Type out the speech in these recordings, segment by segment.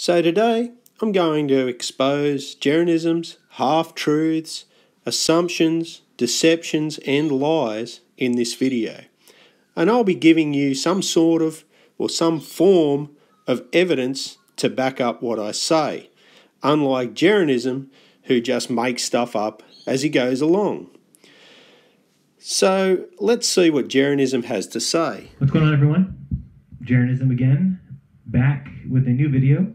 So today I'm going to expose Jeranism's half-truths, assumptions, deceptions and lies in this video. And I'll be giving you some sort of or some form of evidence to back up what I say, unlike Jeranism, who just makes stuff up as he goes along. So let's see what Jeranism has to say. What's going on, everyone? Jeranism again, back with a new video.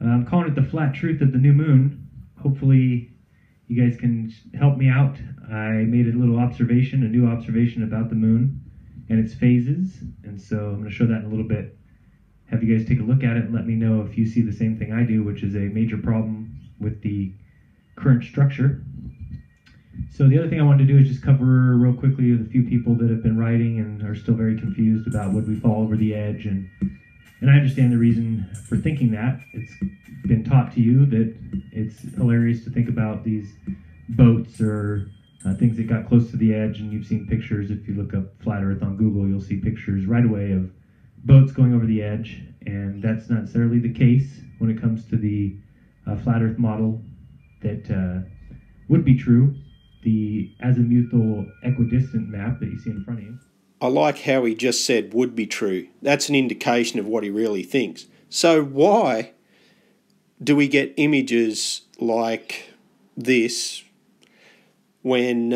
I'm calling it the flat truth of the new moon. Hopefully you guys can help me out. I made a little observation, a new observation about the moon and its phases, and so I'm going to show that in a little bit. Have you guys take a look at it and let me know if you see the same thing I do, which is a major problem with the current structure. So the other thing I wanted to do is just cover real quickly with a few people that have been writing and are still very confused about would we fall over the edge, and I understand the reason for thinking that. It's been taught to you that it's hilarious to think about these boats or things that got close to the edge, and you've seen pictures. If you look up flat earth on Google, you'll see pictures right away of boats going over the edge, and that's not necessarily the case when it comes to the flat earth model that would be true. The azimuthal equidistant map that you see in front of you. I like how he just said would be true. That's an indication of what he really thinks. So why do we get images like this when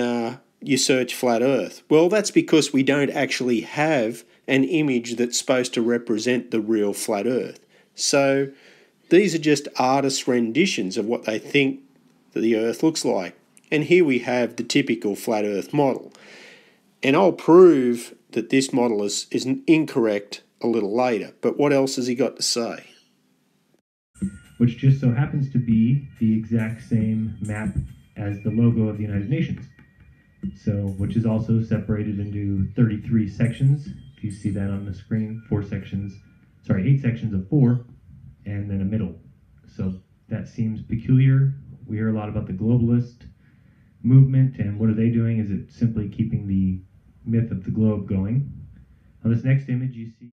you search flat earth? Well, that's because we don't actually have an image that's supposed to represent the real flat earth. So these are just artists' renditions of what they think that the earth looks like. And here we have the typical flat earth model. And I'll prove that this model is incorrect a little later. But what else has he got to say? Which just so happens to be the exact same map as the logo of the United Nations. So, which is also separated into 33 sections. If you see that on the screen, 8 sections of 4, and then a middle. So that seems peculiar. We hear a lot about the globalist movement, and what are they doing? Is it simply keeping the myth of the globe going? On this next image you see.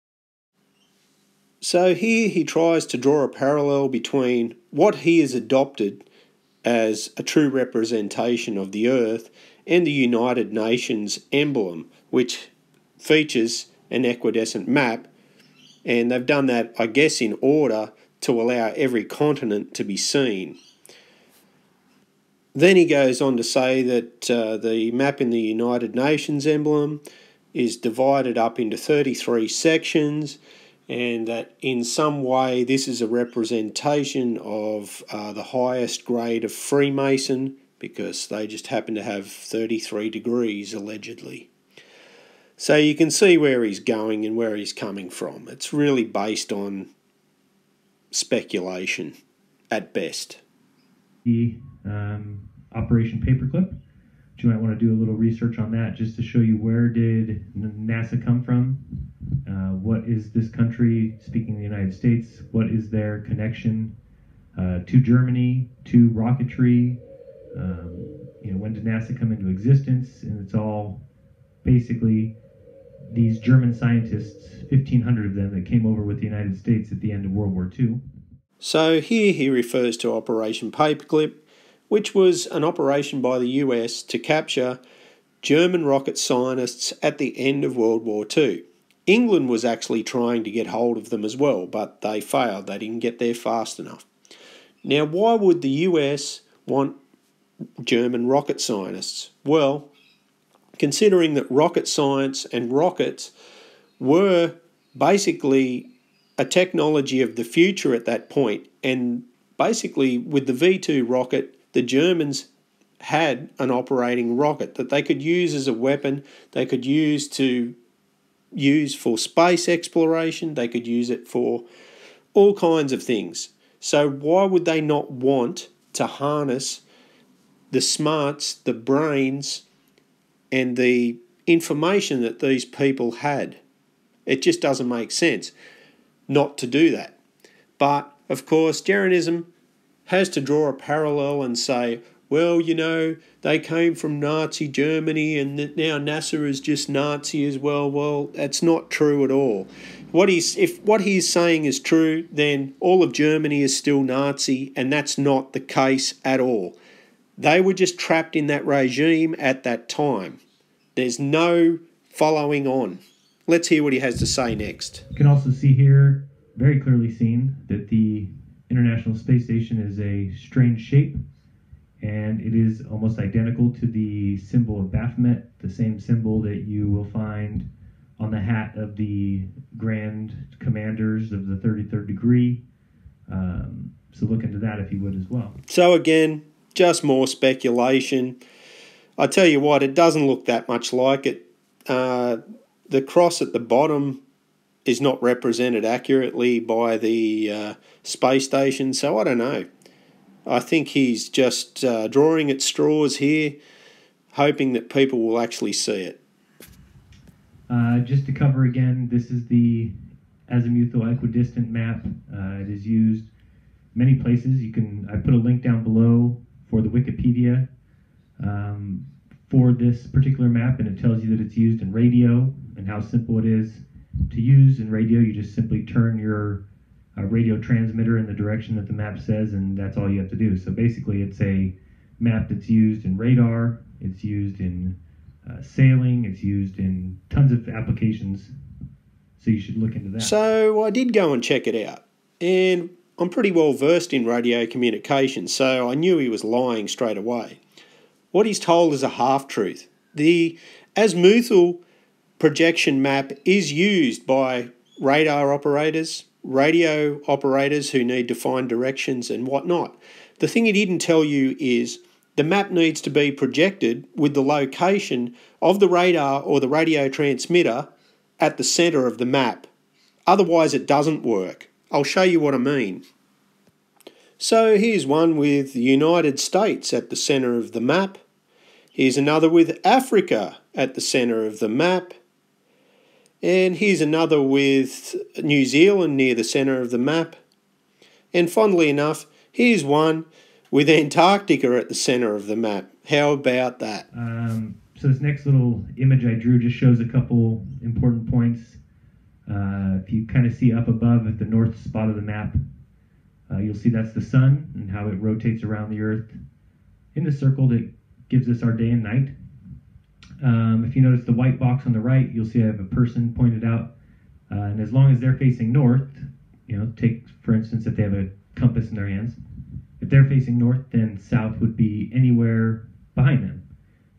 So here he tries to draw a parallel between what he has adopted as a true representation of the earth and the United Nations emblem, which features an equidistant map, and they've done that, I guess, in order to allow every continent to be seen. Then he goes on to say that the map in the United Nations emblem is divided up into 33 sections, and that in some way this is a representation of the highest grade of Freemason, because they just happen to have 33 degrees allegedly. So you can see where he's going and where he's coming from. It's really based on speculation at best. Operation Paperclip. But you might want to do a little research on that just to show you where did NASA come from, what is this country, speaking of the United States, what is their connection to Germany, to rocketry, when did NASA come into existence, and it's all basically these German scientists, 1,500 of them, that came over with the United States at the end of World War II. So here he refers to Operation Paperclip, which was an operation by the US to capture German rocket scientists at the end of World War II. England was actually trying to get hold of them as well, but they failed. They didn't get there fast enough. Now, why would the US want German rocket scientists? Well, considering that rocket science and rockets were basically a technology of the future at that point, and basically with the V2 rocket, the Germans had an operating rocket that they could use as a weapon. They could use for space exploration. They could use it for all kinds of things. So why would they not want to harness the smarts, the brains, and the information that these people had? It just doesn't make sense not to do that. But, of course, Jeranism has to draw a parallel and say, well, you know, they came from Nazi Germany and now NASA is just Nazi as well. Well, that's not true at all. If what he's saying is true, then all of Germany is still Nazi, and that's not the case at all. They were just trapped in that regime at that time. There's no following on. Let's hear what he has to say next. You can also see here, very clearly seen, that the International Space Station is a strange shape, and it is almost identical to the symbol of Baphomet, the same symbol that you will find on the hat of the Grand Commanders of the 33rd degree. So look into that if you would as well. So again, just more speculation. I tell you what, it doesn't look that much like it. The cross at the bottom is not represented accurately by the space station, so I don't know. I think he's just drawing at straws here, hoping that people will actually see it. Just to cover again, this is the azimuthal equidistant map. It is used many places. I put a link down below for the Wikipedia for this particular map, and it tells you that it's used in radio and how simple it is to use in radio. You just simply turn your radio transmitter in the direction that the map says, and that's all you have to do. So basically it's a map that's used in radar, it's used in sailing, it's used in tons of applications, so you should look into that. So I did go and check it out, and I'm pretty well versed in radio communications, so I knew he was lying straight away. What he's told is a half-truth. The azimuthal projection map is used by radar operators, radio operators who need to find directions and whatnot. The thing he didn't tell you is the map needs to be projected with the location of the radar or the radio transmitter at the centre of the map. Otherwise it doesn't work. I'll show you what I mean. So here's one with the United States at the centre of the map. Here's another with Africa at the centre of the map. And here's another with New Zealand near the centre of the map. And funnily enough, here's one with Antarctica at the centre of the map. How about that? So this next little image I drew just shows a couple important points. If you kind of see up above at the north spot of the map, you'll see that's the sun and how it rotates around the Earth in the circle that gives us our day and night. If you notice the white box on the right, you'll see I have a person pointed out. And as long as they're facing north, take, for instance, if they have a compass in their hands, if they're facing north, then south would be anywhere behind them.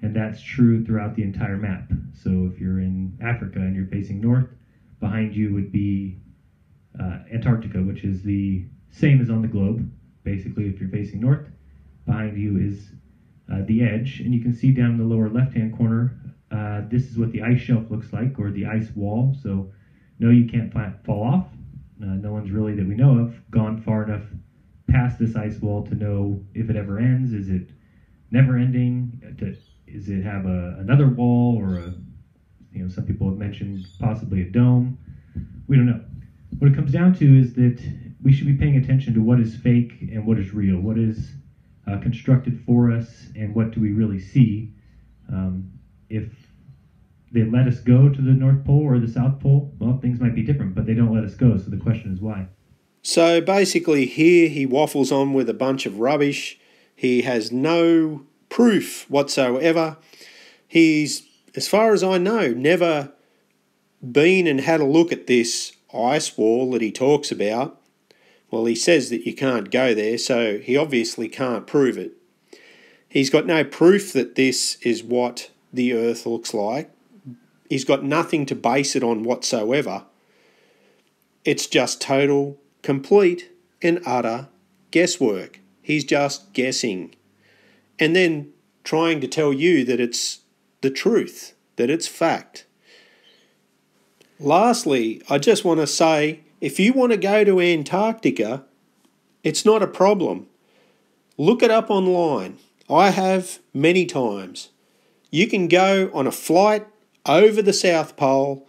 And that's true throughout the entire map. So if you're in Africa and you're facing north, behind you would be Antarctica, which is the same as on the globe. Basically, if you're facing north, behind you is the edge. And you can see down in the lower left-hand corner, this is what the ice shelf looks like, or the ice wall. So no, you can't fall off. No one's really, that we know of, gone far enough past this ice wall to know if it ever ends. Is it never ending? Does it have another wall, or some people have mentioned possibly a dome? We don't know. What it comes down to is that we should be paying attention to what is fake and what is real, what is constructed for us, and what do we really see. If they let us go to the North Pole or the South Pole, well, things might be different, but they don't let us go, so the question is why. So basically here he waffles on with a bunch of rubbish. He has no proof whatsoever. He's, as far as I know, never been and had a look at this ice wall that he talks about. Well, he says that you can't go there, so he obviously can't prove it. He's got no proof that this is what the Earth looks like. He's got nothing to base it on whatsoever. It's just total, complete and utter guesswork. He's just guessing. And then trying to tell you that it's the truth, that it's fact. Lastly, I just want to say, if you want to go to Antarctica, it's not a problem. Look it up online. I have many times. You can go on a flight over the South Pole.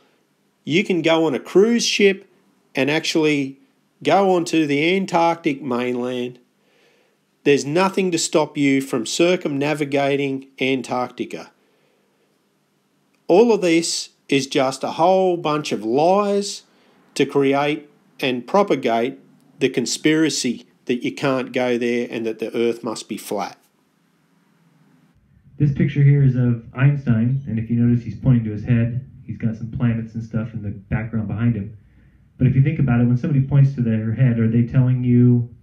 You can go on a cruise ship and actually go onto the Antarctic mainland. there's nothing to stop you from circumnavigating Antarctica. All of this is just a whole bunch of lies to create and propagate the conspiracy that you can't go there and that the Earth must be flat. This picture here is of Einstein, and if you notice, he's pointing to his head. He's got some planets and stuff in the background behind him. But if you think about it, when somebody points to their head, are they telling you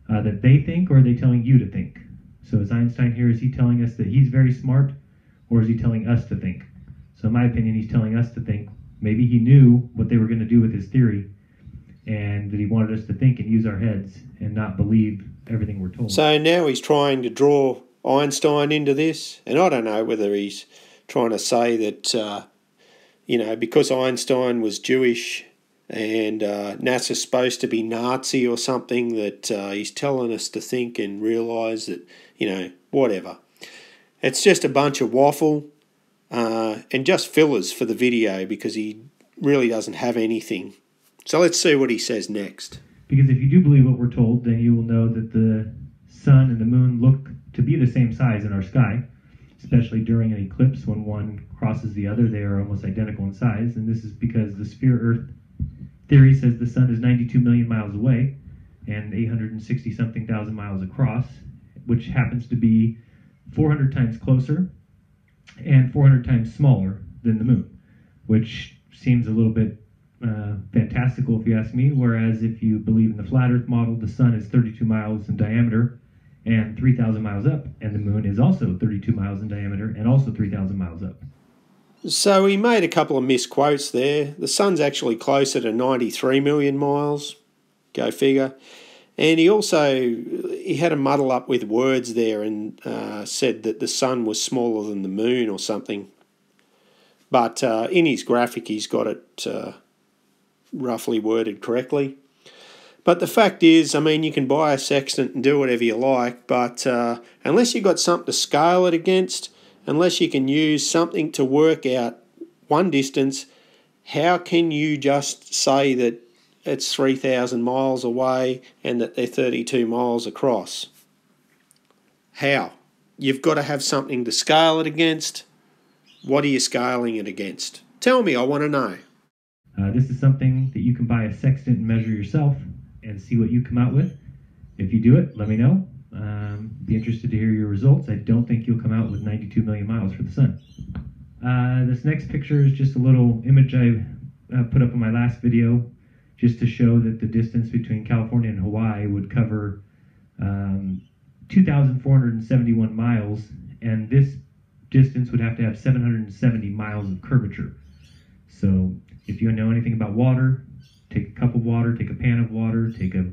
that they think, or are they telling you to think? So is Einstein here, is he telling us that he's very smart, or is he telling us to think? So in my opinion, he's telling us to think. Maybe he knew what they were going to do with his theory, and that he wanted us to think and use our heads and not believe everything we're told. So now he's trying to draw Einstein into this, and I don't know whether he's trying to say that, because Einstein was Jewish and NASA's supposed to be Nazi or something, that he's telling us to think and realise that, whatever. It's just a bunch of waffle and just fillers for the video because he really doesn't have anything. So let's see what he says next. Because if you do believe what we're told, then you will know that the sun and the moon look to be the same size in our sky, especially during an eclipse when one crosses the other. They are almost identical in size, and this is because the sphere-Earth theory says the sun is 92 million miles away and 860-something thousand miles across, which happens to be 400 times closer and 400 times smaller than the moon, which seems a little bit fantastical if you ask me, whereas if you believe in the flat Earth model, the sun is 32 miles in diameter and 3,000 miles up, and the moon is also 32 miles in diameter and also 3,000 miles up. So he made a couple of misquotes there. The sun's actually closer to 93 million miles, go figure. And he had a muddle up with words there and said that the sun was smaller than the moon or something. But in his graphic he's got it roughly worded correctly. But the fact is, you can buy a sextant and do whatever you like, but unless you've got something to scale it against, unless you can use something to work out one distance, how can you just say that it's 3,000 miles away and that they're 32 miles across? How? You've got to have something to scale it against. What are you scaling it against? Tell me, I want to know. This is something that you can buy a sextant and measure yourself and see what you come out with. If you do it, let me know. Be interested to hear your results. I don't think you'll come out with 92 million miles for the sun. This next picture is just a little image I put up in my last video just to show that the distance between California and Hawaii would cover 2,471 miles, and this distance would have to have 770 miles of curvature. So if you know anything about water, take a cup of water, take a pan of water, take a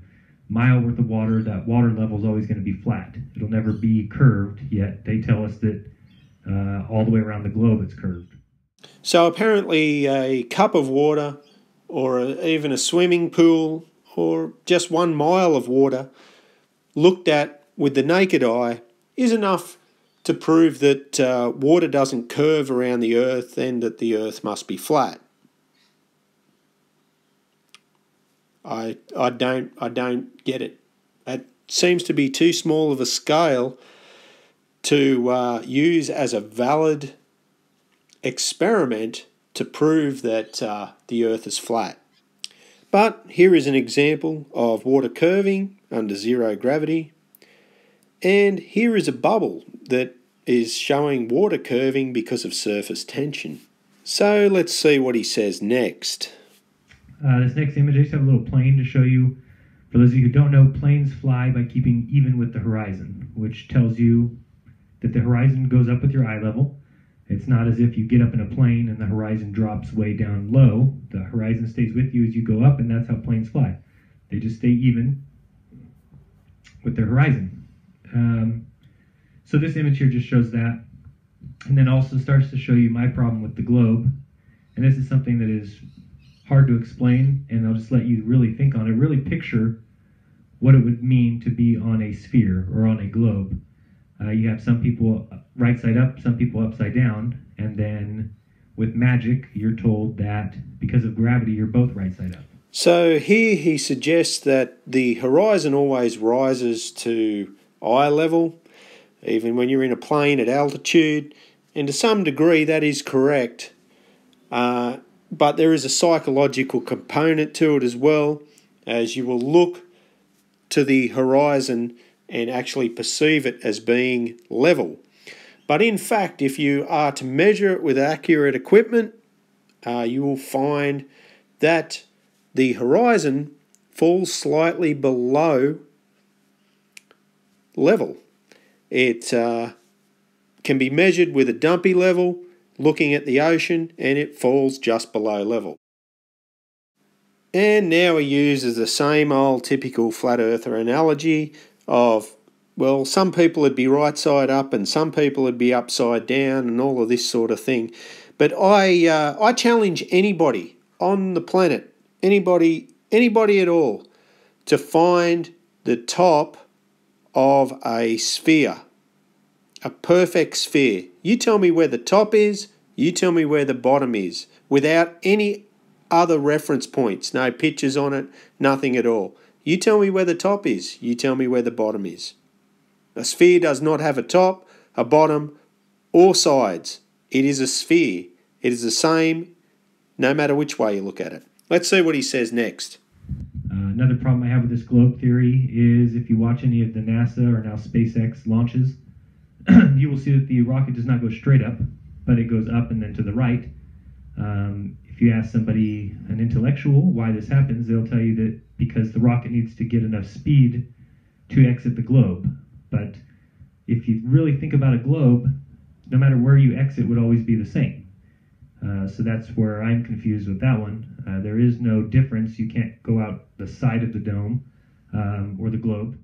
mile worth of water, that water level is always going to be flat. It'll never be curved, yet they tell us that all the way around the globe it's curved. So apparently a cup of water or even a swimming pool or just 1 mile of water looked at with the naked eye is enough to prove that water doesn't curve around the Earth and that the Earth must be flat. I don't get it. It seems to be too small of a scale to use as a valid experiment to prove that the Earth is flat. But here is an example of water curving under zero gravity. And here is a bubble that is showing water curving because of surface tension. So let's see what he says next. This next image, I just have a little plane to show you. For those of you who don't know, planes fly by keeping even with the horizon, which tells you that the horizon goes up with your eye level. It's not as if you get up in a plane and the horizon drops way down low. The horizon stays with you as you go up, and that's how planes fly. They just stay even with their horizon. So this image here just shows that, and then also starts to show you my problem with the globe. And this is something that is hard to explain, and I'll just let you really think on it, really picture what it would mean to be on a sphere or on a globe. You have some people right side up, some people upside down, and then with magic, you're told that because of gravity, you're both right side up. So here he suggests that the horizon always rises to eye level, even when you're in a plane at altitude, and to some degree that is correct. But there is a psychological component to it as well, as you will look to the horizon and actually perceive it as being level. But in fact, if you are to measure it with accurate equipment, you will find that the horizon falls slightly below level. It can be measured with a dumpy level, looking at the ocean, and it falls just below level. And now he uses the same old typical flat earther analogy of, well, some people would be right side up and some people would be upside down and all of this sort of thing. But I challenge anybody on the planet, anybody at all, to find the top of a sphere, a perfect sphere. You tell me where the top is, you tell me where the bottom is, without any other reference points, no pictures on it, nothing at all. You tell me where the top is, you tell me where the bottom is. A sphere does not have a top, a bottom, or sides. It is a sphere. It is the same no matter which way you look at it. Let's see what he says next. Another problem I have with this globe theory is if you watch any of the NASA or now SpaceX launches, you will see that the rocket does not go straight up, but it goes up and then to the right. If you ask somebody, an intellectual, why this happens, they'll tell you that because the rocket needs to get enough speed to exit the globe. But if you really think about a globe, no matter where you exit would always be the same. So that's where I'm confused with that one. There is no difference. You can't go out the side of the dome or the globe.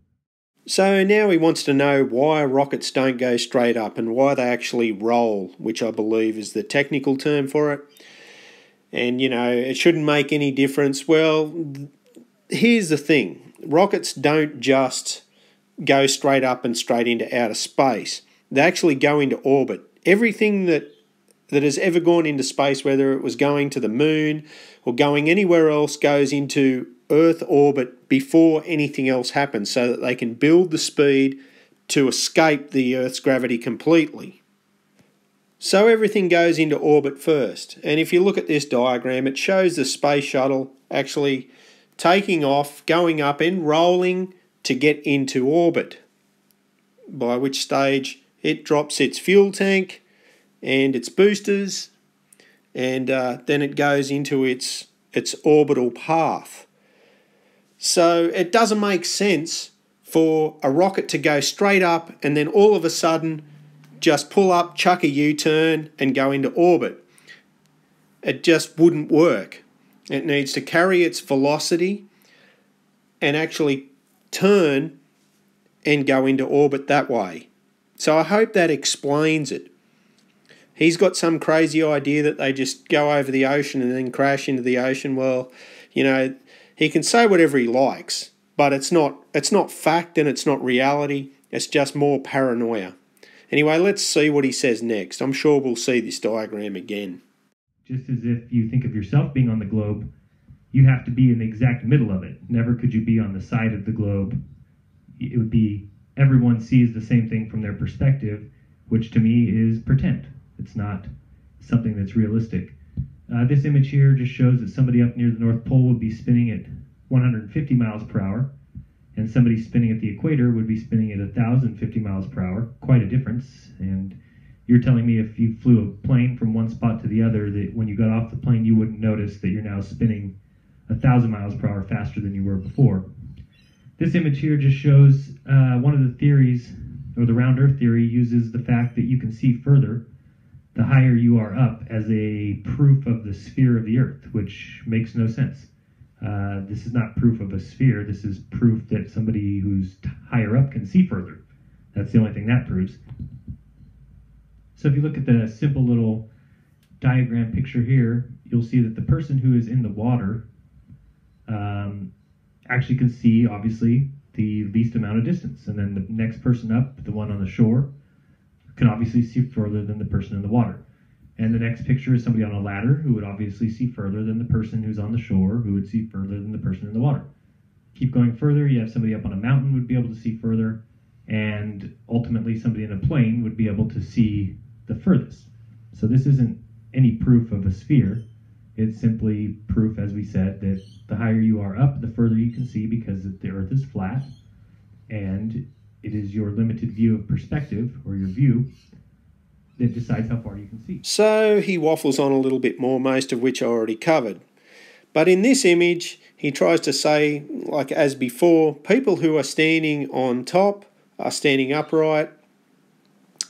So now he wants to know why rockets don't go straight up and why they actually roll, which I believe is the technical term for it. And, you know, it shouldn't make any difference. Well, here's the thing. Rockets don't just go straight up and straight into outer space. They actually go into orbit. Everything that has ever gone into space, whether it was going to the moon or going anywhere else, goes into Earth orbit before anything else happens so that they can build the speed to escape the Earth's gravity completely. So everything goes into orbit first. And if you look at this diagram, it shows the space shuttle actually taking off, going up and rolling to get into orbit, by which stage it drops its fuel tank and its boosters, and then it goes into its orbital path. So it doesn't make sense for a rocket to go straight up and then all of a sudden just pull up, chuck a U-turn and go into orbit. It just wouldn't work. It needs to carry its velocity and actually turn and go into orbit that way. So I hope that explains it. He's got some crazy idea that they just go over the ocean and then crash into the ocean. Well, you know, he can say whatever he likes, but it's not fact and it's not reality. It's just more paranoia. Anyway, let's see what he says next. I'm sure we'll see this diagram again. Just as if you think of yourself being on the globe, you have to be in the exact middle of it. Never could you be on the side of the globe. It would be everyone sees the same thing from their perspective, which to me is pretend. It's not something that's realistic. This image here just shows that somebody up near the North Pole would be spinning at 150 miles per hour, and somebody spinning at the equator would be spinning at 1,050 miles per hour. Quite a difference. And you're telling me if you flew a plane from one spot to the other, that when you got off the plane, you wouldn't notice that you're now spinning 1,000 miles per hour faster than you were before. This image here just shows one of the theories, or the round earth theory, uses the fact that you can see further the higher you are up as a proof of the sphere of the earth, which makes no sense. This is not proof of a sphere. This is proof that somebody who's higher up can see further. That's the only thing that proves. So if you look at the simple little diagram picture here, you'll see that the person who is in the water actually can see, obviously, the least amount of distance. And then the next person up, the one on the shore, can obviously see further than the person in the water. And the next picture is somebody on a ladder who would obviously see further than the person who's on the shore, who would see further than the person in the water. Keep going further, you have somebody up on a mountain would be able to see further. and ultimately somebody in a plane would be able to see the furthest. So this isn't any proof of a sphere. It's simply proof, as we said, that the higher you are up, the further you can see, because the Earth is flat, and it is your limited view of perspective, or your view, that decides how far you can see. So he waffles on a little bit more, most of which I already covered. But in this image, he tries to say, like as before, people who are standing on top are standing upright,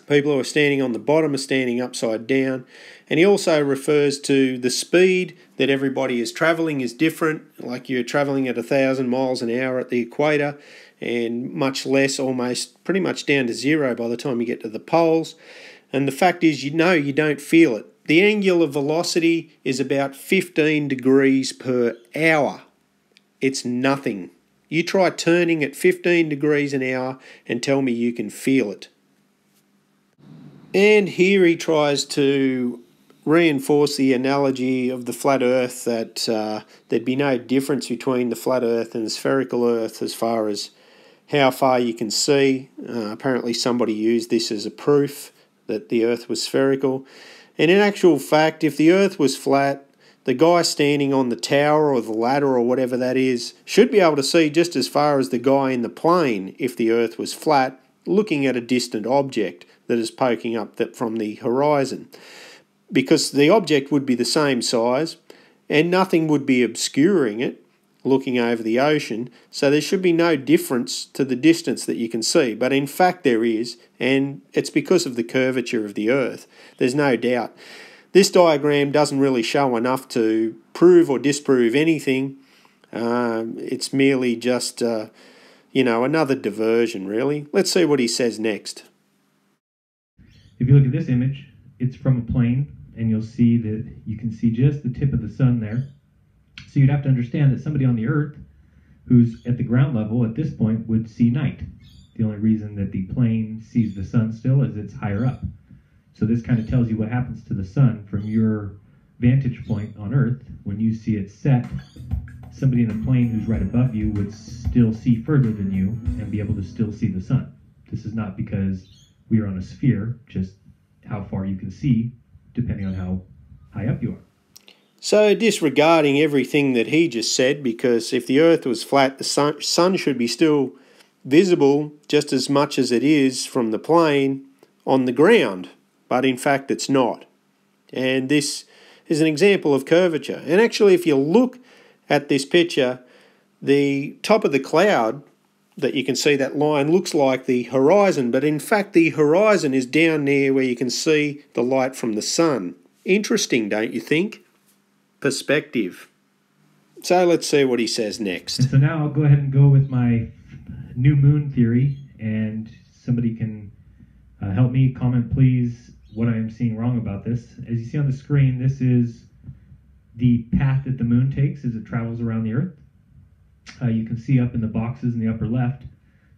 people who are standing on the bottom are standing upside down, and he also refers to the speed that everybody is travelling is different, like you're travelling at 1,000 miles an hour at the equator, and much less, almost pretty much down to zero by the time you get to the poles. And the fact is, you don't feel it. The angular velocity is about 15 degrees per hour. It's nothing. You try turning at 15 degrees an hour and tell me you can feel it. And here he tries to reinforce the analogy of the flat Earth, that there'd be no difference between the flat Earth and the spherical Earth as far as how far you can see. Apparently somebody used this as a proof that the Earth was spherical. And in actual fact, if the Earth was flat, the guy standing on the tower or the ladder or whatever that is should be able to see just as far as the guy in the plane if the Earth was flat, looking at a distant object that is poking up from the horizon. Because the object would be the same size and nothing would be obscuring it, looking over the ocean, so there should be no difference to the distance that you can see. But in fact there is, and it's because of the curvature of the Earth. There's no doubt. This diagram doesn't really show enough to prove or disprove anything. It's merely just, another diversion, really. Let's see what he says next. If you look at this image, it's from a plane, and you'll see that you can see just the tip of the sun there. So you'd have to understand that somebody on the Earth who's at the ground level at this point would see night. The only reason that the plane sees the sun still is it's higher up. So this kind of tells you what happens to the sun from your vantage point on Earth. When you see it set, somebody in a plane who's right above you would still see further than you and be able to still see the sun. This is not because we are on a sphere, just how far you can see depending on how high up you are. So disregarding everything that he just said, because if the Earth was flat, the sun should be still visible just as much as it is from the plane on the ground, but in fact it's not. And this is an example of curvature. And actually, if you look at this picture, the top of the cloud that you can see, that line, looks like the horizon, but in fact the horizon is down near where you can see the light from the sun. Interesting, don't you think? Perspective. So let's see what he says next. And so now I'll go ahead and go with my new moon theory, and somebody can help me. Comment please what I am seeing wrong about this. As you see on the screen, this is the path that the moon takes as it travels around the Earth. You can see up in the boxes in the upper left,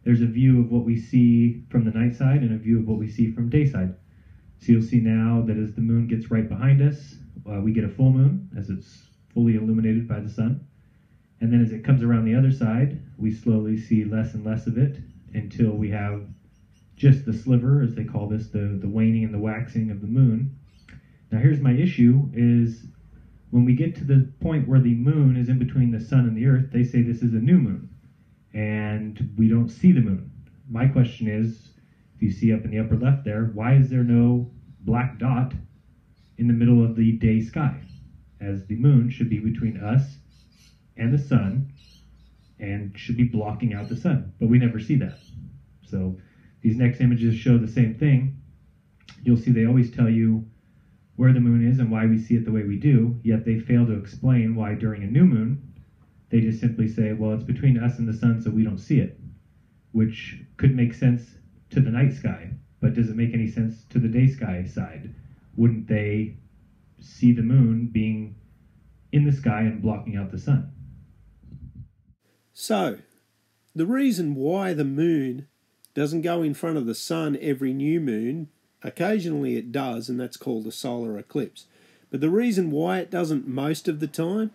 there's a view of what we see from the night side and a view of what we see from day side. So you'll see now that as the moon gets right behind us, we get a full moon as it's fully illuminated by the sun. And then as it comes around the other side, we slowly see less and less of it until we have just the sliver, as they call this, the waning and the waxing of the moon. Now here's my issue, is when we get to the point where the moon is in between the sun and the Earth, they say this is a new moon, and we don't see the moon. My question is, if you see up in the upper left there, why is there no black dot in the middle of the day sky, as the moon should be between us and the sun and should be blocking out the sun, but we never see that. So these next images show the same thing. You'll see they always tell you where the moon is and why we see it the way we do, yet they fail to explain why during a new moon they just simply say, well, it's between us and the sun so we don't see it, which could make sense to the night sky, but does it make any sense to the day sky side? Wouldn't they see the moon being in the sky and blocking out the sun? So, the reason why the moon doesn't go in front of the sun every new moon, occasionally it does, and that's called a solar eclipse. But the reason why it doesn't most of the time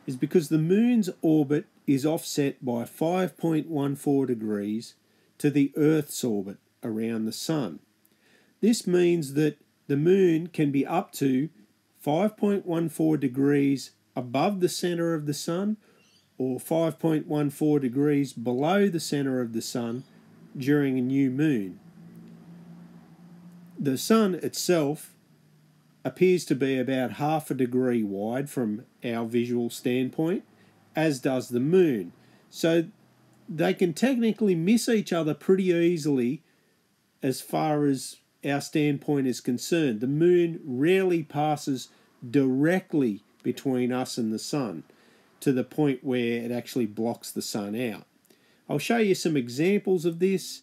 is because the moon's orbit is offset by 5.14 degrees to the Earth's orbit around the Sun. This means that the Moon can be up to 5.14 degrees above the centre of the Sun or 5.14 degrees below the centre of the Sun during a new moon. The Sun itself appears to be about half a degree wide from our visual standpoint, as does the Moon. So they can technically miss each other pretty easily as far as our standpoint is concerned. The Moon rarely passes directly between us and the Sun to the point where it actually blocks the Sun out. I'll show you some examples of this.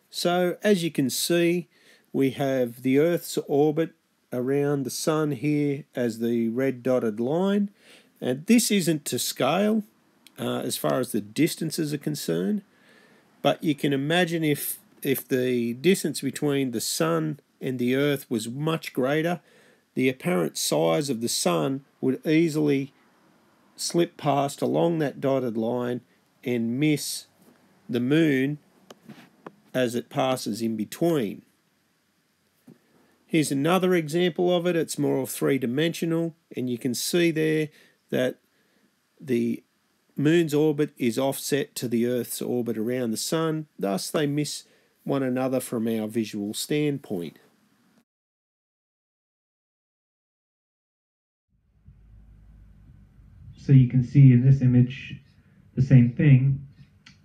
So as you can see, we have the Earth's orbit around the Sun here as the red dotted line, and this isn't to scale as far as the distances are concerned, but you can imagine if the distance between the Sun and the Earth was much greater, the apparent size of the Sun would easily slip past along that dotted line and miss the Moon as it passes in between. Here's another example of it. It's more three-dimensional, and you can see there that the Moon's orbit is offset to the Earth's orbit around the Sun, thus they miss one another from our visual standpoint. So you can see in this image the same thing,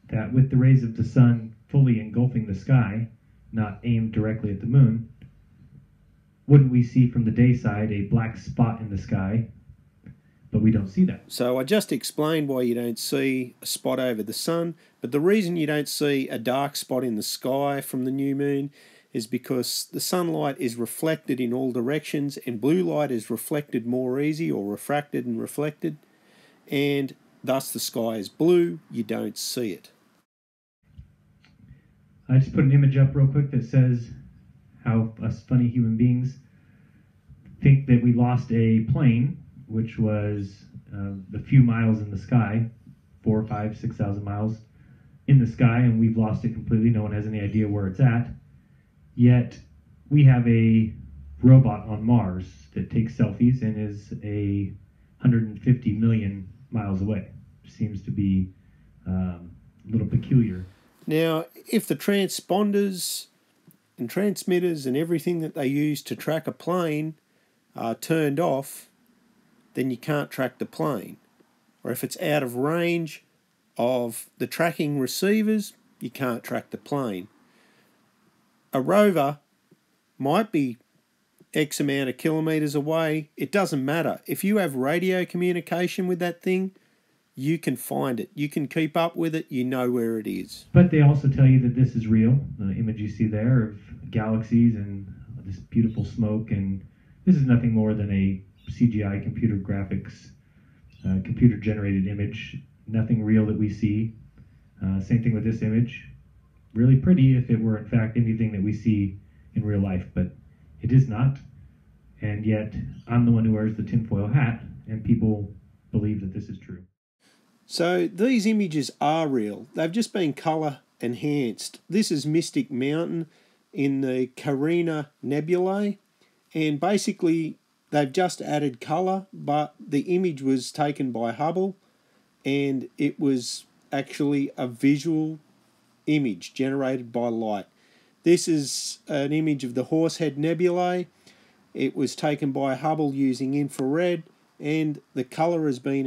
that with the rays of the Sun fully engulfing the sky, not aimed directly at the Moon, wouldn't we see from the day side a black spot in the sky? But we don't see that. So I just explained why you don't see a spot over the Sun, but the reason you don't see a dark spot in the sky from the new moon is because the sunlight is reflected in all directions, and blue light is reflected more easy, or refracted and reflected, and thus the sky is blue. You don't see it. I just put an image up real quick that says how us funny human beings think that we lost a plane, which was a few miles in the sky, 4,000, 5,000, 6,000 miles in the sky, and we've lost it completely. No one has any idea where it's at. Yet we have a robot on Mars that takes selfies and is 150 million miles away. Seems to be a little peculiar. Now, if the transponders and transmitters and everything that they use to track a plane are turned off, then you can't track the plane. Or if it's out of range of the tracking receivers, you can't track the plane. A rover might be X amount of kilometres away. It doesn't matter. If you have radio communication with that thing, you can find it. You can keep up with it. You know where it is. But they also tell you that this is real. The image you see there of galaxies and this beautiful smoke, and this is nothing more than a CGI computer graphics, computer-generated image. Nothing real that we see. Same thing with this image. Really pretty if it were in fact anything that we see in real life, but it is not. And yet I'm the one who wears the tinfoil hat, and people believe that this is true. So these images are real. They've just been colour enhanced. This is Mystic Mountain in the Carina Nebulae, and basically they've just added colour, but the image was taken by Hubble, and it was actually a visual image generated by light. This is an image of the Horsehead Nebulae. It was taken by Hubble using infrared, and the colour has been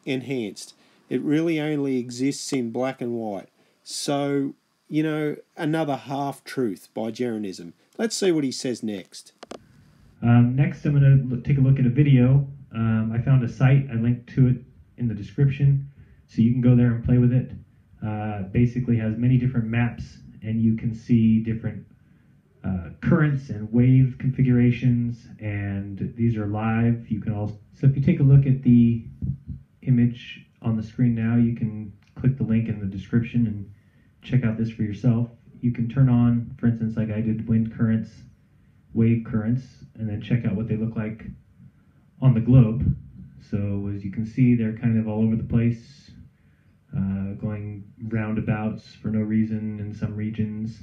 enhanced. It really only exists in black and white. So, you know, another half-truth by Jeranism. Let's see what he says next. Next, I'm going to take a look at a video. I found a site. I linked to it in the description, so you can go there and play with it. Basically has many different maps, and you can see different currents and wave configurations, and these are live. You can also, so if you take a look at the image on the screen now, you can click the link in the description and check out this for yourself. You can turn on, for instance, like I did, wind currents, wave currents, and then check out what they look like on the globe. So as you can see, they're kind of all over the place, going roundabouts for no reason in some regions.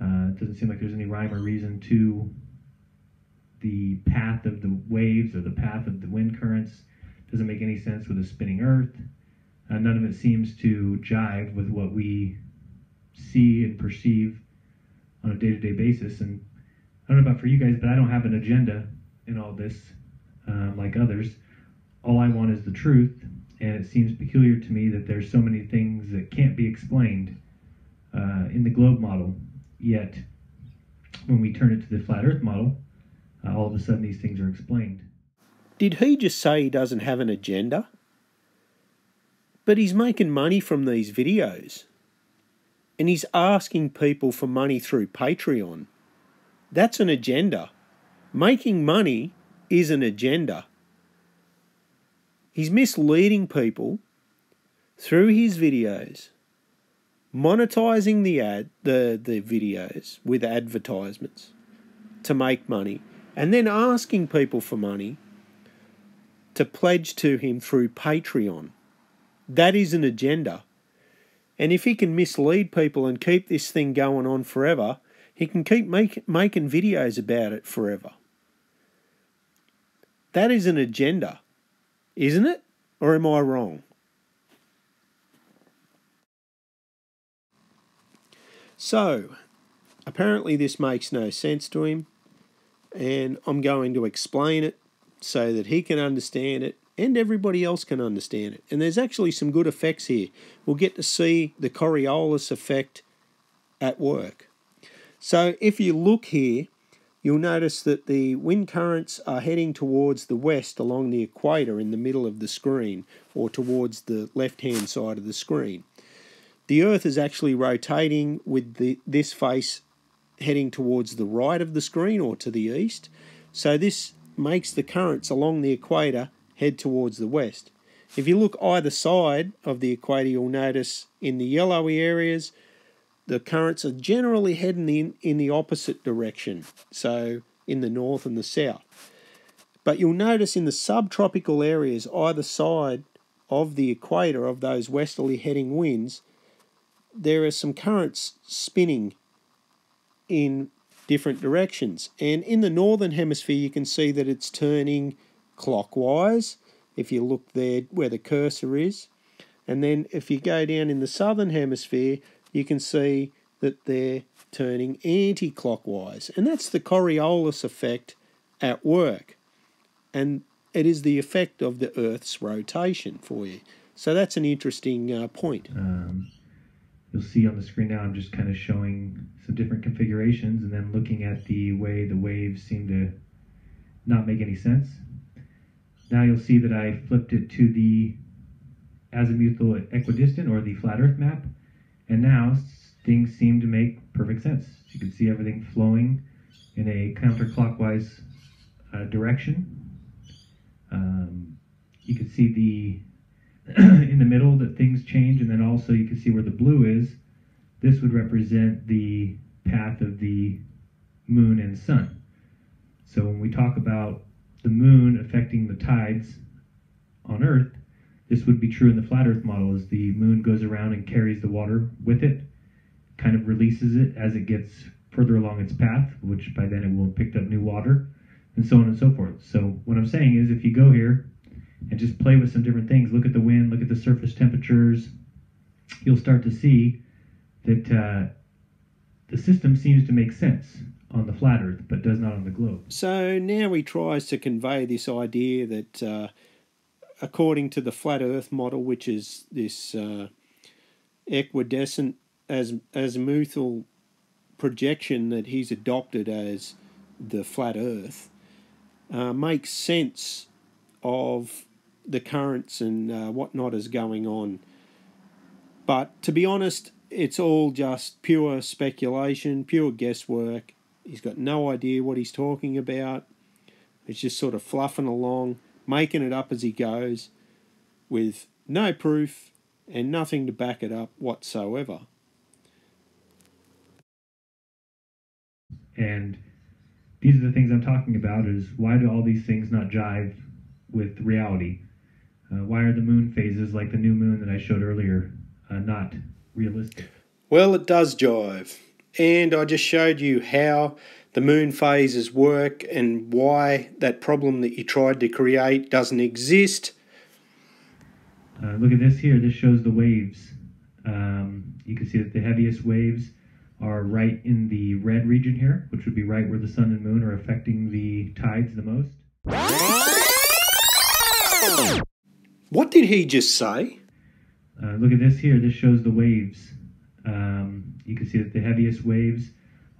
It doesn't seem like there's any rhyme or reason to the path of the waves or the path of the wind currents. Doesn't make any sense with a spinning Earth. None of it seems to jive with what we see and perceive on a day-to-day basis. And I don't know about for you guys, but I don't have an agenda in all this like others. All I want is the truth, and it seems peculiar to me that there's so many things that can't be explained in the globe model, yet when we turn it to the flat Earth model, all of a sudden these things are explained. Did he just say he doesn't have an agenda? But he's making money from these videos. And he's asking people for money through Patreon. That's an agenda. Making money is an agenda. He's misleading people through his videos, monetizing the videos with advertisements to make money, and then asking people for money to pledge to him through Patreon. That is an agenda. And if he can mislead people and keep this thing going on forever, he can keep making videos about it forever. That is an agenda, isn't it? Or am I wrong? So, apparently this makes no sense to him, and I'm going to explain it so that he can understand it and everybody else can understand it. And there's actually some good effects here. We'll get to see the Coriolis effect at work. So if you look here, you'll notice that the wind currents are heading towards the west along the equator in the middle of the screen, or towards the left-hand side of the screen. The Earth is actually rotating with this face heading towards the right of the screen, or to the east. So this makes the currents along the equator head towards the west. If you look either side of the equator, you'll notice in the yellowy areas, the currents are generally heading in the opposite direction, so in the north and the south. But you'll notice in the subtropical areas, either side of the equator of those westerly heading winds, there are some currents spinning in different directions. And in the northern hemisphere, you can see that it's turning clockwise, if you look there where the cursor is. And then if you go down in the southern hemisphere, you can see that they're turning anti-clockwise. And that's the Coriolis effect at work. And it is the effect of the Earth's rotation for you. So that's an interesting point. You'll see on the screen now I'm just kind of showing some different configurations and then looking at the way the waves seem to not make any sense. Now you'll see that I flipped it to the azimuthal equidistant, or the flat Earth map, and now things seem to make perfect sense. You can see everything flowing in a counterclockwise direction. You can see in the middle that things change, and then also you can see where the blue is. This would represent the path of the moon and sun. So when we talk about the moon affecting the tides on Earth, this would be true in the flat Earth model, as the moon goes around and carries the water with it, kind of releases it as it gets further along its path, which by then it will have picked up new water, and so on and so forth. So what I'm saying is, if you go here and just play with some different things, look at the wind, look at the surface temperatures, you'll start to see that the system seems to make sense on the flat Earth, but does not on the globe. So now he tries to convey this idea that according to the flat Earth model, which is this equidistant azimuthal projection that he's adopted as the flat Earth, makes sense of the currents and whatnot is going on. But to be honest, it's all just pure speculation, pure guesswork. He's got no idea what he's talking about. It's just sort of fluffing along, making it up as he goes, with no proof and nothing to back it up whatsoever. And these are the things I'm talking about, is why do all these things not jive with reality? Why are the moon phases, like the new moon that I showed earlier, not realistic? Well, it does jive. And I just showed you how the moon phases work and why that problem that you tried to create doesn't exist. Look at this here. This shows the waves. You can see that the heaviest waves are right in the red region here, which would be right where the sun and moon are affecting the tides the most. What did he just say? Look at this here. This shows the waves. You can see that the heaviest waves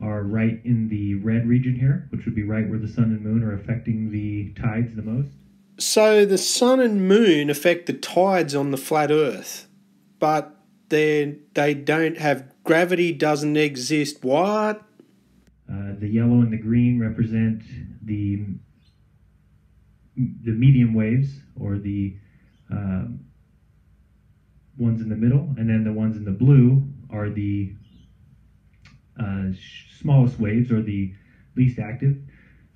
are right in the red region here, which would be right where the sun and moon are affecting the tides the most. So the sun and moon affect the tides on the flat Earth, but they don't have gravity, doesn't exist. What? The yellow and the green represent the medium waves, or the ones in the middle, and then the ones in the blue are the smallest waves, or the least active.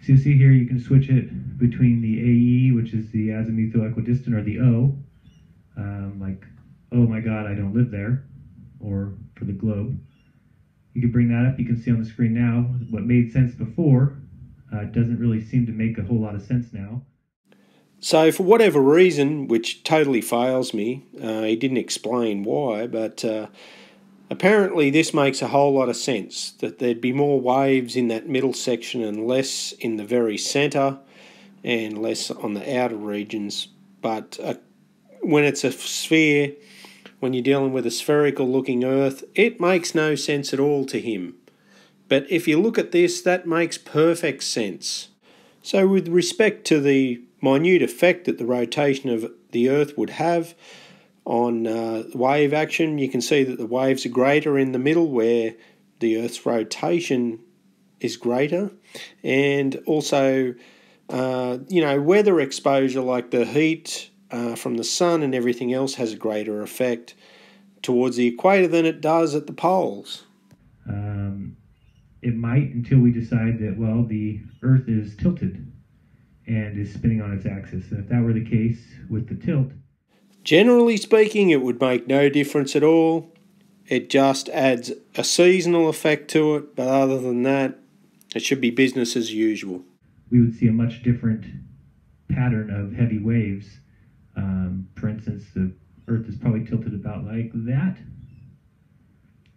So you see here, you can switch it between the AE, which is the azimuthal equidistant, or the O, like, oh my God, I don't live there, or for the globe. You can bring that up. You can see on the screen now what made sense before doesn't really seem to make a whole lot of sense now. So for whatever reason, which totally fails me, he didn't explain why, but apparently this makes a whole lot of sense, that there'd be more waves in that middle section and less in the very centre and less on the outer regions. But when it's a sphere, when you're dealing with a spherical looking Earth, it makes no sense at all to him. But if you look at this, that makes perfect sense. So with respect to the minute effect that the rotation of the Earth would have on wave action, you can see that the waves are greater in the middle where the Earth's rotation is greater, and also weather exposure like the heat from the sun and everything else has a greater effect towards the equator than it does at the poles. It might, until we decide that, well, the Earth is tilted and is spinning on its axis. And if that were the case with the tilt, generally speaking, it would make no difference at all. It just adds a seasonal effect to it, but other than that, it should be business as usual. We would see a much different pattern of heavy waves. For instance, the Earth is probably tilted about like that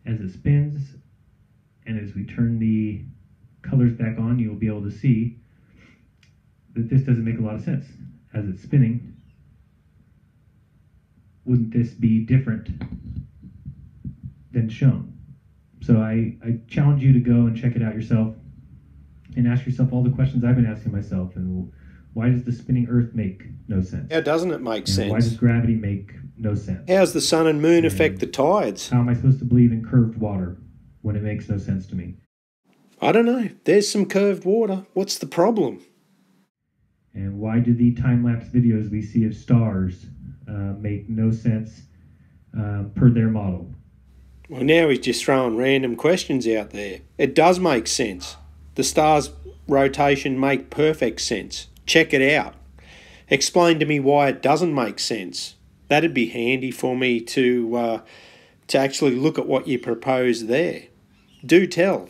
as it spins, and as we turn the colors back on, you'll be able to see that this doesn't make a lot of sense. As it's spinning, wouldn't this be different than shown? So I challenge you to go and check it out yourself and ask yourself all the questions I've been asking myself. And why does the spinning Earth make no sense? How doesn't it make sense? Why does gravity make no sense? How's the sun and moon affect the tides? How am I supposed to believe in curved water when it makes no sense to me? I don't know. There's some curved water. What's the problem? And why do the time-lapse videos we see of stars make no sense per their model? Well, now he's just throwing random questions out there. It does make sense. The star's rotation make perfect sense. Check it out. Explain to me why it doesn't make sense. That'd be handy for me to actually look at what you propose there. Do tell.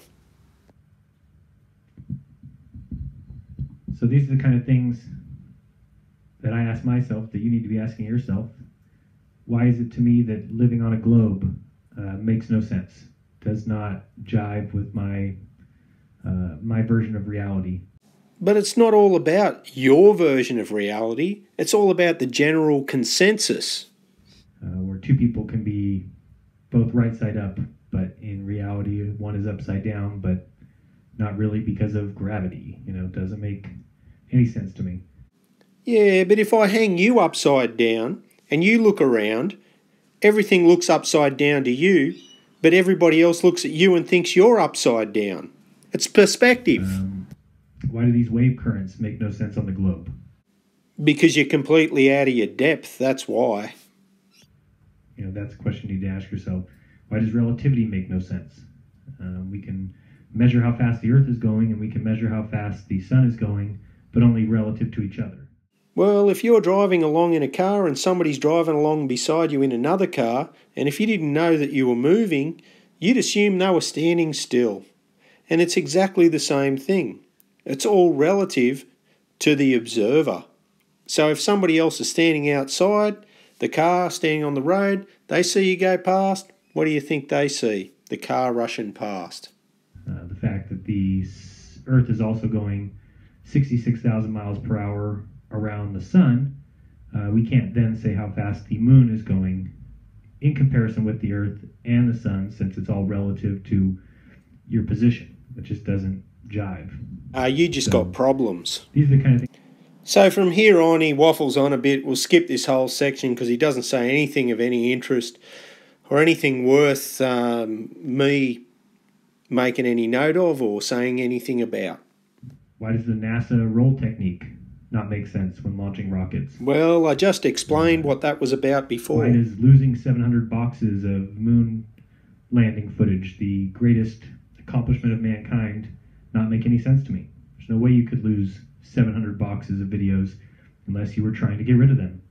So these are the kind of things that I ask myself that you need to be asking yourself. Why is it to me that living on a globe makes no sense, does not jive with my version of reality? But it's not all about your version of reality. It's all about the general consensus. Where two people can be both right side up, but in reality one is upside down, but not really because of gravity. It doesn't make any sense to me. Yeah, but if I hang you upside down and you look around, everything looks upside down to you, but everybody else looks at you and thinks you're upside down. It's perspective. Why do these wave currents make no sense on the globe? Because you're completely out of your depth, that's why. That's a question you need to ask yourself. Why does relativity make no sense? We can measure how fast the Earth is going, and we can measure how fast the sun is going, but only relative to each other. Well, if you're driving along in a car and somebody's driving along beside you in another car, and if you didn't know that you were moving, you'd assume they were standing still. And it's exactly the same thing. It's all relative to the observer. So if somebody else is standing outside, the car standing on the road, they see you go past, what do you think they see? The car rushing past. The fact that the Earth is also going 66,000 miles per hour around the sun, we can't then say how fast the moon is going in comparison with the Earth and the sun, since it's all relative to your position. It just doesn't jive. You just got problems. These are the kind of things. So from here on, he waffles on a bit. We'll skip this whole section because he doesn't say anything of any interest or anything worth me making any note of or saying anything about. Why does the NASA roll technique not make sense when launching rockets? Well, I just explained what that was about before. Why does losing 700 boxes of moon landing footage, the greatest accomplishment of mankind, not make any sense to me? There's no way you could lose 700 boxes of videos unless you were trying to get rid of them.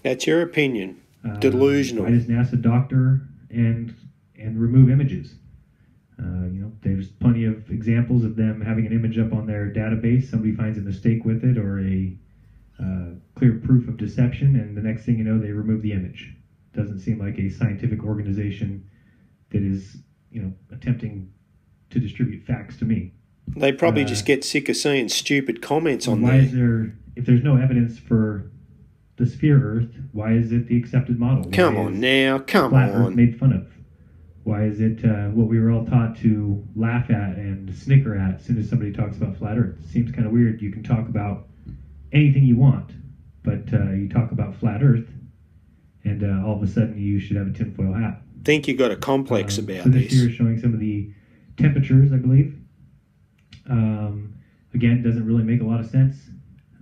That's your opinion. Delusional. Why does NASA doctor and remove images? There's plenty of examples of them having an image up on their database. Somebody finds a mistake with it or a clear proof of deception, and the next thing you know, they remove the image. Doesn't seem like a scientific organization that is, attempting to distribute facts to me. They probably just get sick of seeing stupid comments on why there. Is there, if there's no evidence for the sphere Earth, why is it the accepted model? Come on now, come flat Earth on. made fun of? Why is it what we were all taught to laugh at and snicker at as soon as somebody talks about flat Earth? It seems kind of weird. You can talk about anything you want, but you talk about flat Earth, and all of a sudden you should have a tinfoil hat. Think you got a complex about so this this. here is showing some of the temperatures, I believe. Again, doesn't really make a lot of sense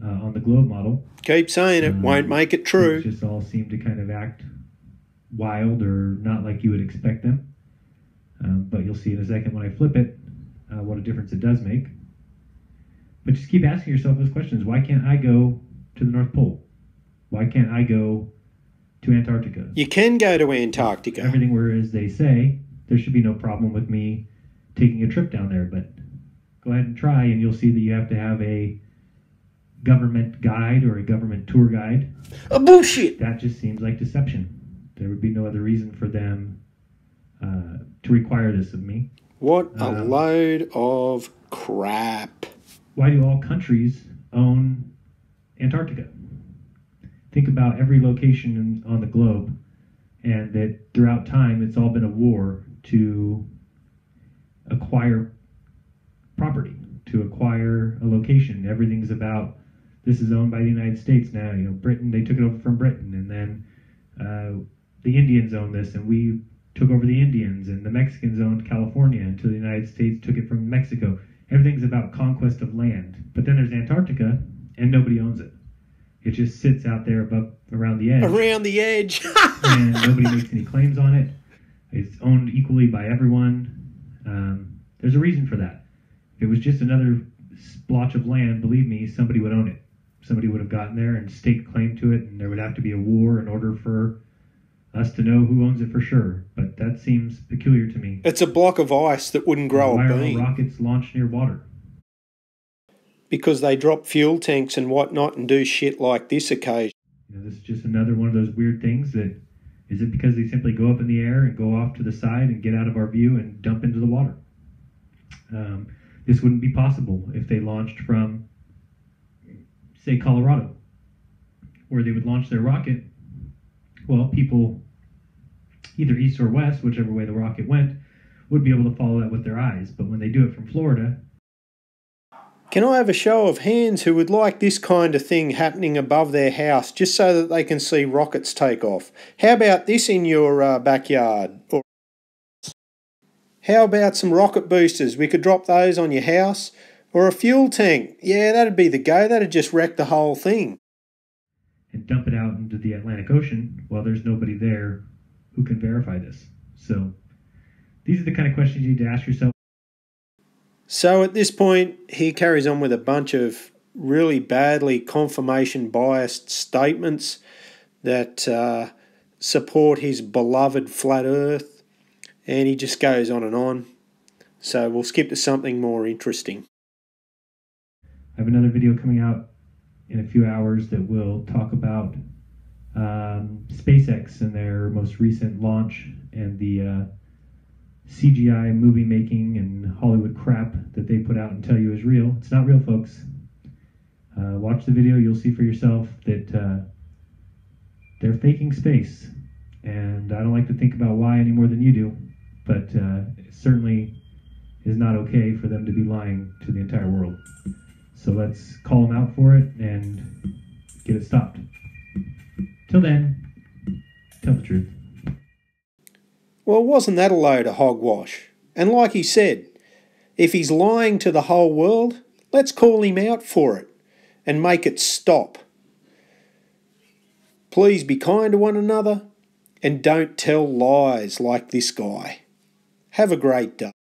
on the globe model. Keep saying it, won't make it true. Things just all seem to kind of act wild or not like you would expect them. But you'll see in a second when I flip it what a difference it does make. But just keep asking yourself those questions. Why can't I go to the North Pole? Why can't I go to Antarctica? You can go to Antarctica. Everything were as they say, there should be no problem with me taking a trip down there. But go ahead and try, and you'll see that you have to have a government guide or a government tour guide. Bullshit! That just seems like deception. There would be no other reason for them to require this of me. What a load of crap. Why do all countries own Antarctica? Think about every location on the globe, and that throughout time it's all been a war to acquire property, to acquire a location. Everything's about, this is owned by the United States now. Britain, they took it over from Britain, and then the Indians own this, and we took over the Indians, and the Mexicans owned California until the United States took it from Mexico. Everything's about conquest of land. But then there's Antarctica, and nobody owns it. It just sits out there around the edge. Around the edge. And nobody makes any claims on it. It's owned equally by everyone. There's a reason for that. If it was just another splotch of land, believe me, somebody would own it. Somebody would have gotten there and staked claim to it, and there would have to be a war in order for us to know who owns it for sure. But that seems peculiar to me. It's a block of ice that wouldn't grow Why a are bean. all rockets launched near water? Because they drop fuel tanks and whatnot and do shit like this occasionally. This is just another one of those weird things that, is it because they simply go up in the air and go off to the side and get out of our view and dump into the water? This wouldn't be possible if they launched from, say, Colorado, where they would launch their rocket. Well, people, either east or west, whichever way the rocket went, would be able to follow that with their eyes. But when they do it from Florida... Can I have a show of hands who would like this kind of thing happening above their house just so that they can see rockets take off? How about this in your backyard? Or how about some rocket boosters? We could drop those on your house. Or a fuel tank. Yeah, that'd be the go. That'd just wreck the whole thing. And dump it out into the Atlantic Ocean. Well, there's nobody there who can verify this. So these are the kind of questions you need to ask yourself. So at this point, he carries on with a bunch of really badly confirmation biased statements that support his beloved flat earth, and he just goes on and on. So we'll skip to something more interesting. I have another video coming out in a few hours that will talk about SpaceX and their most recent launch and the CGI movie making and Hollywood crap that they put out and tell you is real. It's not real, folks. Watch the video, you'll see for yourself that they're faking space. And I don't like to think about why any more than you do, but it certainly is not okay for them to be lying to the entire world. So let's call them out for it and get it stopped. Till then, tell the truth. Well, wasn't that a load of hogwash? And like he said, if he's lying to the whole world, let's call him out for it and make it stop. Please be kind to one another and don't tell lies like this guy. Have a great day.